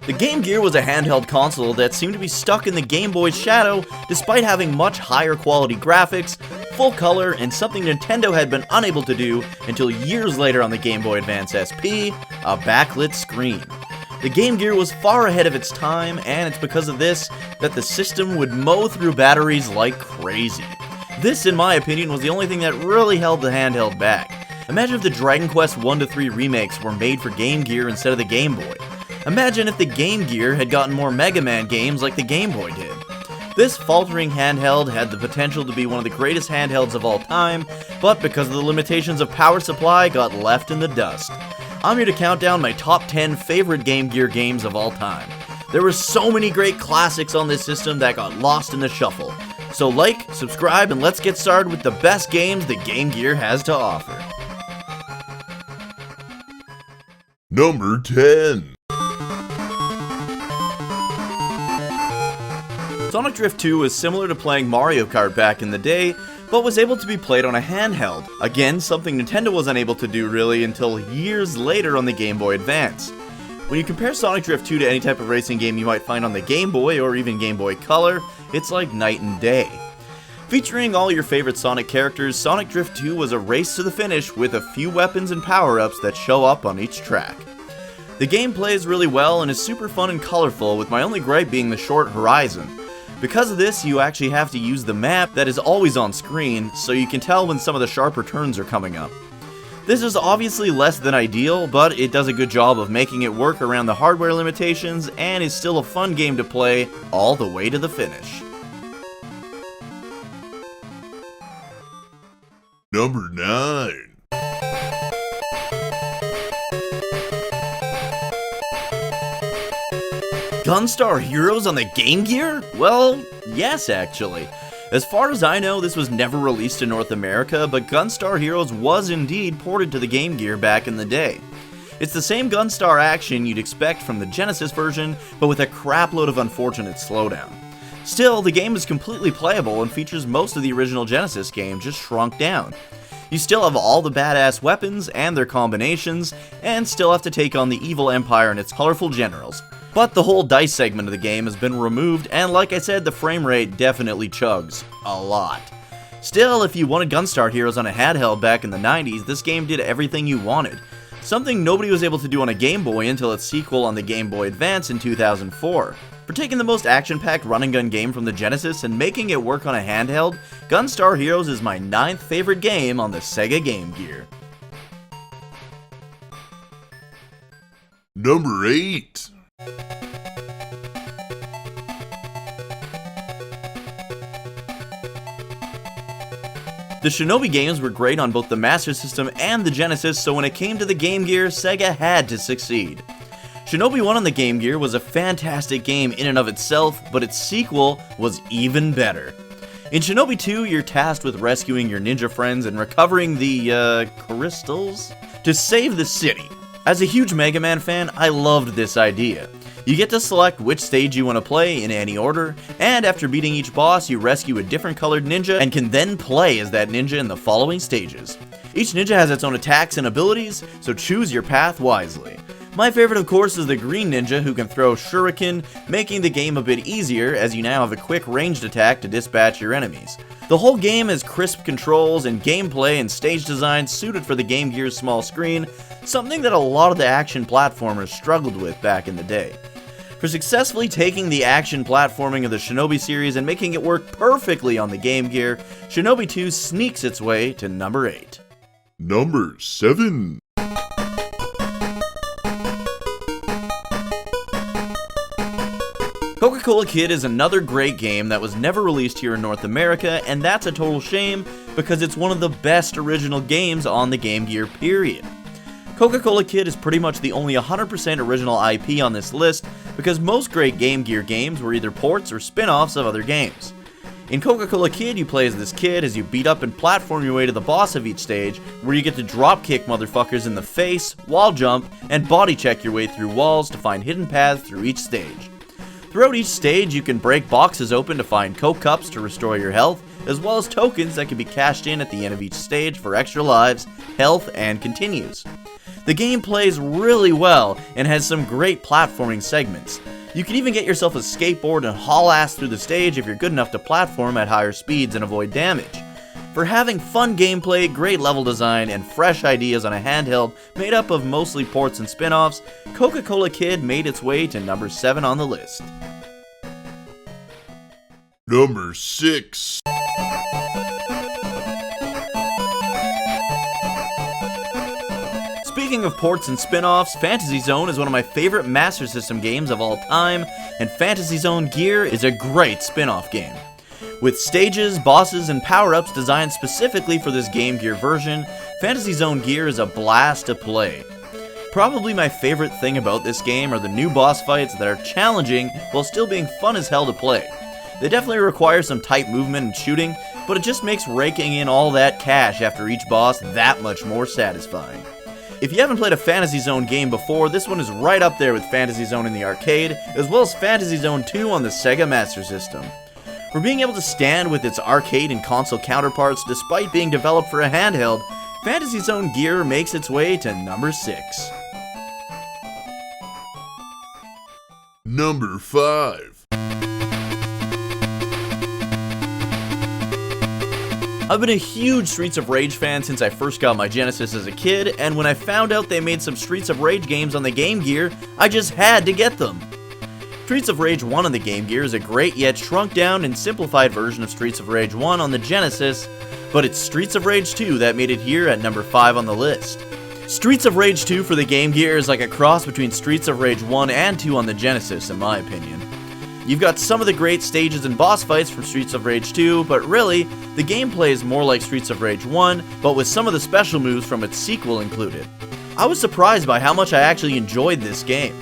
The Game Gear was a handheld console that seemed to be stuck in the Game Boy's shadow despite having much higher quality graphics, full color, and something Nintendo had been unable to do until years later on the Game Boy Advance SP, a backlit screen. The Game Gear was far ahead of its time, and it's because of this that the system would mow through batteries like crazy. This, in my opinion, was the only thing that really held the handheld back. Imagine if the Dragon Quest 1-3 remakes were made for Game Gear instead of the Game Boy. Imagine if the Game Gear had gotten more Mega Man games like the Game Boy did. This faltering handheld had the potential to be one of the greatest handhelds of all time, but because of the limitations of power supply, got left in the dust. I'm here to count down my top 10 favorite Game Gear games of all time. There were so many great classics on this system that got lost in the shuffle. So like, subscribe, and let's get started with the best games the Game Gear has to offer. Number 10. Sonic Drift 2 was similar to playing Mario Kart back in the day, but was able to be played on a handheld. Again, something Nintendo was unable to do really until years later on the Game Boy Advance. When you compare Sonic Drift 2 to any type of racing game you might find on the Game Boy or even Game Boy Color, it's like night and day. Featuring all your favorite Sonic characters, Sonic Drift 2 was a race to the finish with a few weapons and power-ups that show up on each track. The game plays really well and is super fun and colorful, with my only gripe being the short horizon. Because of this, you actually have to use the map that is always on screen, so you can tell when some of the sharper turns are coming up. This is obviously less than ideal, but it does a good job of making it work around the hardware limitations and is still a fun game to play all the way to the finish. Number 9. Gunstar Heroes on the Game Gear? Well, yes actually. As far as I know, this was never released in North America, but Gunstar Heroes was indeed ported to the Game Gear back in the day. It's the same Gunstar action you'd expect from the Genesis version, but with a crapload of unfortunate slowdown. Still, the game is completely playable and features most of the original Genesis game, just shrunk down. You still have all the badass weapons and their combinations, and still have to take on the evil Empire and its colorful generals. But the whole dice segment of the game has been removed, and like I said, the frame rate definitely chugs. A lot. Still, if you wanted Gunstar Heroes on a handheld back in the 90s, this game did everything you wanted. Something nobody was able to do on a Game Boy until its sequel on the Game Boy Advance in 2004. For taking the most action-packed run-and-gun game from the Genesis and making it work on a handheld, Gunstar Heroes is my 9th favorite game on the Sega Game Gear. Number 8. The Shinobi games were great on both the Master System and the Genesis, so when it came to the Game Gear, Sega had to succeed. Shinobi 1 on the Game Gear was a fantastic game in and of itself, but its sequel was even better. In Shinobi 2, you're tasked with rescuing your ninja friends and recovering the, crystals to save the city. As a huge Mega Man fan, I loved this idea. You get to select which stage you want to play in any order, and after beating each boss, you rescue a different colored ninja and can then play as that ninja in the following stages. Each ninja has its own attacks and abilities, so choose your path wisely. My favorite, of course, is the green ninja who can throw shuriken, making the game a bit easier as you now have a quick ranged attack to dispatch your enemies. The whole game has crisp controls and gameplay and stage design suited for the Game Gear's small screen, something that a lot of the action platformers struggled with back in the day. For successfully taking the action platforming of the Shinobi series and making it work perfectly on the Game Gear, Shinobi 2 sneaks its way to number 8. Number 7. Coca-Cola Kid is another great game that was never released here in North America, and that's a total shame because it's one of the best original games on the Game Gear, period. Coca-Cola Kid is pretty much the only 100% original IP on this list because most great Game Gear games were either ports or spin-offs of other games. In Coca-Cola Kid, you play as this kid as you beat up and platform your way to the boss of each stage, where you get to drop kick motherfuckers in the face, wall jump, and body check your way through walls to find hidden paths through each stage. Throughout each stage, you can break boxes open to find Coke cups to restore your health, as well as tokens that can be cashed in at the end of each stage for extra lives, health, and continues. The game plays really well and has some great platforming segments. You can even get yourself a skateboard and haul ass through the stage if you're good enough to platform at higher speeds and avoid damage. For having fun gameplay, great level design, and fresh ideas on a handheld made up of mostly ports and spin-offs, Coca-Cola Kid made its way to number 7 on the list. Number 6. Speaking of ports and spin-offs, Fantasy Zone is one of my favorite Master System games of all time, and Fantasy Zone Gear is a great spin-off game. With stages, bosses, and power-ups designed specifically for this Game Gear version, Fantasy Zone Gear is a blast to play. Probably my favorite thing about this game are the new boss fights that are challenging while still being fun as hell to play. They definitely require some tight movement and shooting, but it just makes raking in all that cash after each boss that much more satisfying. If you haven't played a Fantasy Zone game before, this one is right up there with Fantasy Zone in the arcade, as well as Fantasy Zone 2 on the Sega Master System. For being able to stand with its arcade and console counterparts despite being developed for a handheld, Fantasy Zone Gear makes its way to number 6. Number 5. I've been a huge Streets of Rage fan since I first got my Genesis as a kid, and when I found out they made some Streets of Rage games on the Game Gear, I just had to get them. Streets of Rage 1 on the Game Gear is a great yet shrunk down and simplified version of Streets of Rage 1 on the Genesis, but it's Streets of Rage 2 that made it here at number 5 on the list. Streets of Rage 2 for the Game Gear is like a cross between Streets of Rage 1 and 2 on the Genesis, in my opinion. You've got some of the great stages and boss fights from Streets of Rage 2, but really, the gameplay is more like Streets of Rage 1, but with some of the special moves from its sequel included. I was surprised by how much I actually enjoyed this game.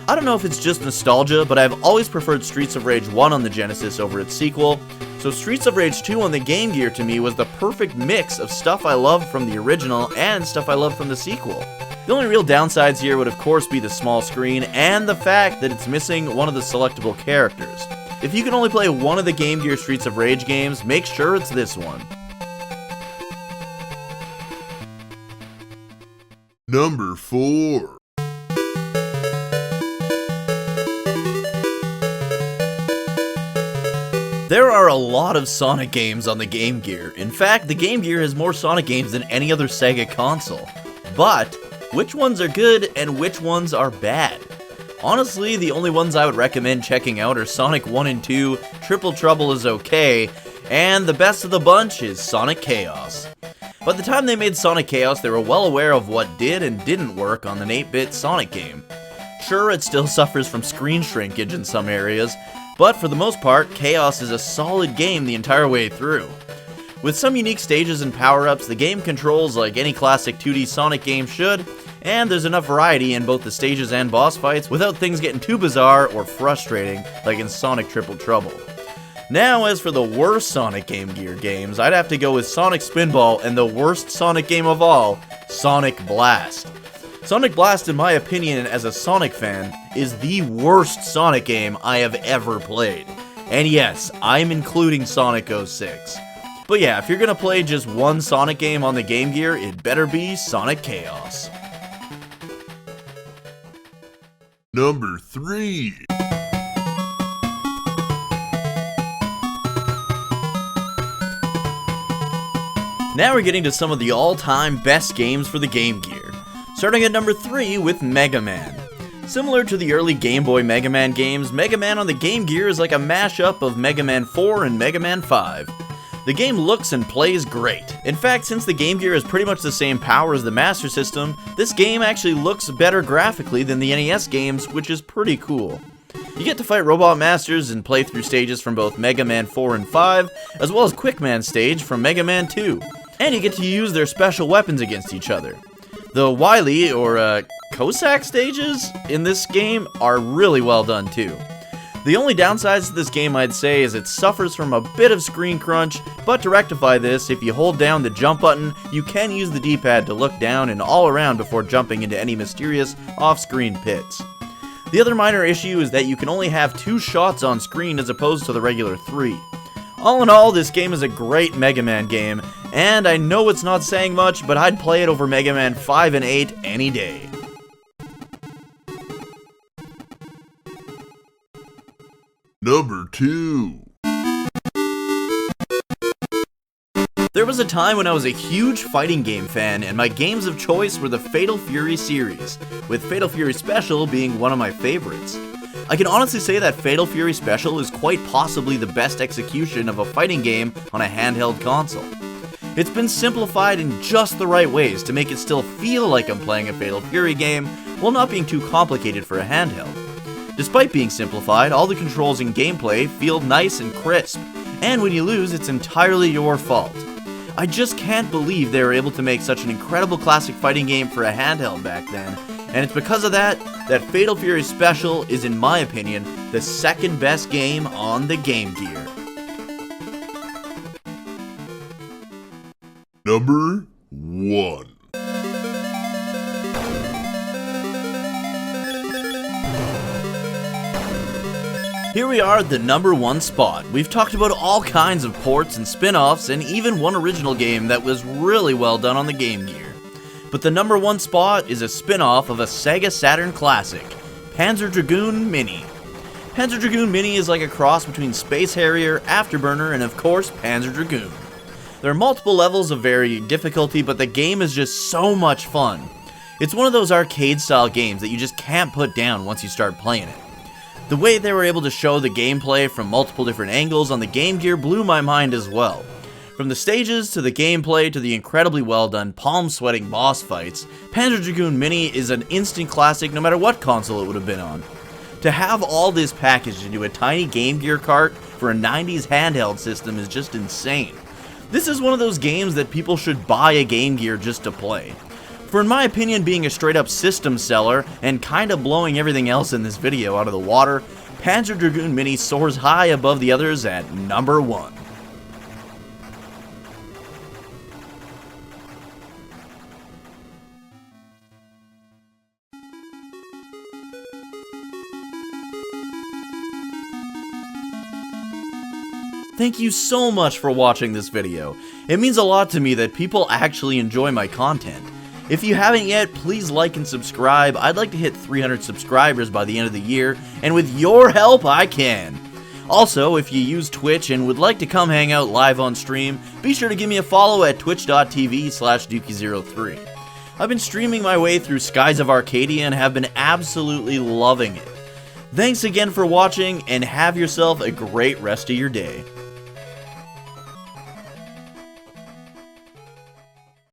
I don't know if it's just nostalgia, but I've always preferred Streets of Rage 1 on the Genesis over its sequel, so Streets of Rage 2 on the Game Gear to me was the perfect mix of stuff I loved from the original and stuff I loved from the sequel. The only real downsides here would of course be the small screen and the fact that it's missing one of the selectable characters. If you can only play one of the Game Gear Streets of Rage games, make sure it's this one. Number 4. There are a lot of Sonic games on the Game Gear. In fact, the Game Gear has more Sonic games than any other Sega console. But which ones are good and which ones are bad? Honestly, the only ones I would recommend checking out are Sonic 1 and 2, Triple Trouble is okay, and the best of the bunch is Sonic Chaos. By the time they made Sonic Chaos, they were well aware of what did and didn't work on an 8-bit Sonic game. Sure, it still suffers from screen shrinkage in some areas, but for the most part, Chaos is a solid game the entire way through. With some unique stages and power-ups, the game controls like any classic 2D Sonic game should, and there's enough variety in both the stages and boss fights without things getting too bizarre or frustrating like in Sonic Triple Trouble. Now, as for the worst Sonic Game Gear games, I'd have to go with Sonic Spinball and the worst Sonic game of all, Sonic Blast. Sonic Blast, in my opinion as a Sonic fan, is the worst Sonic game I have ever played. And yes, I'm including Sonic 06. But yeah, if you're gonna play just one Sonic game on the Game Gear, it better be Sonic Chaos. Number 3. Now we're getting to some of the all-time best games for the Game Gear. Starting at number 3 with Mega Man. Similar to the early Game Boy Mega Man games, Mega Man on the Game Gear is like a mashup of Mega Man 4 and Mega Man 5. The game looks and plays great. In fact, since the Game Gear has pretty much the same power as the Master System, this game actually looks better graphically than the NES games, which is pretty cool. You get to fight Robot Masters and play through stages from both Mega Man 4 and 5, as well as Quick Man stage from Mega Man 2. And you get to use their special weapons against each other. The Wily, or Cossack stages in this game are really well done too. The only downsides to this game I'd say is it suffers from a bit of screen crunch, but to rectify this, if you hold down the jump button, you can use the D-pad to look down and all around before jumping into any mysterious off-screen pits. The other minor issue is that you can only have 2 shots on screen as opposed to the regular 3. All in all, this game is a great Mega Man game, And I know it's not saying much, but I'd play it over Mega Man 5 and 8 any day. Number 2. There was a time when I was a huge fighting game fan, and my games of choice were the Fatal Fury series, with Fatal Fury Special being one of my favorites. I can honestly say that Fatal Fury Special is quite possibly the best execution of a fighting game on a handheld console. It's been simplified in just the right ways to make it still feel like I'm playing a Fatal Fury game, while not being too complicated for a handheld. Despite being simplified, all the controls and gameplay feel nice and crisp, and when you lose, it's entirely your fault. I just can't believe they were able to make such an incredible classic fighting game for a handheld back then, and it's because of that Fatal Fury Special is, in my opinion, the second best game on the Game Gear. Number 1. Here we are at the number 1 spot. We've talked about all kinds of ports and spin-offs, and even one original game that was really well done on the Game Gear. But the number 1 spot is a spin-off of a Sega Saturn classic, Panzer Dragoon Mini. Panzer Dragoon Mini is like a cross between Space Harrier, Afterburner, and of course Panzer Dragoon. There are multiple levels of varying difficulty, but the game is just so much fun. It's one of those arcade-style games that you just can't put down once you start playing it. The way they were able to show the gameplay from multiple different angles on the Game Gear blew my mind as well. From the stages, to the gameplay, to the incredibly well done, palm-sweating boss fights, Panzer Dragoon Mini is an instant classic no matter what console it would have been on. To have all this packaged into a tiny Game Gear cart for a 90s handheld system is just insane. This is one of those games that people should buy a Game Gear just to play. For in my opinion, being a straight up system seller and kinda blowing everything else in this video out of the water, Panzer Dragoon Mini soars high above the others at number 1. Thank you so much for watching this video. It means a lot to me that people actually enjoy my content. If you haven't yet, please like and subscribe. I'd like to hit 300 subscribers by the end of the year, and with your help, I can. Also, if you use Twitch and would like to come hang out live on stream, be sure to give me a follow at twitch.tv/Dookie03. I've been streaming my way through Skies of Arcadia and have been absolutely loving it. Thanks again for watching, and have yourself a great rest of your day.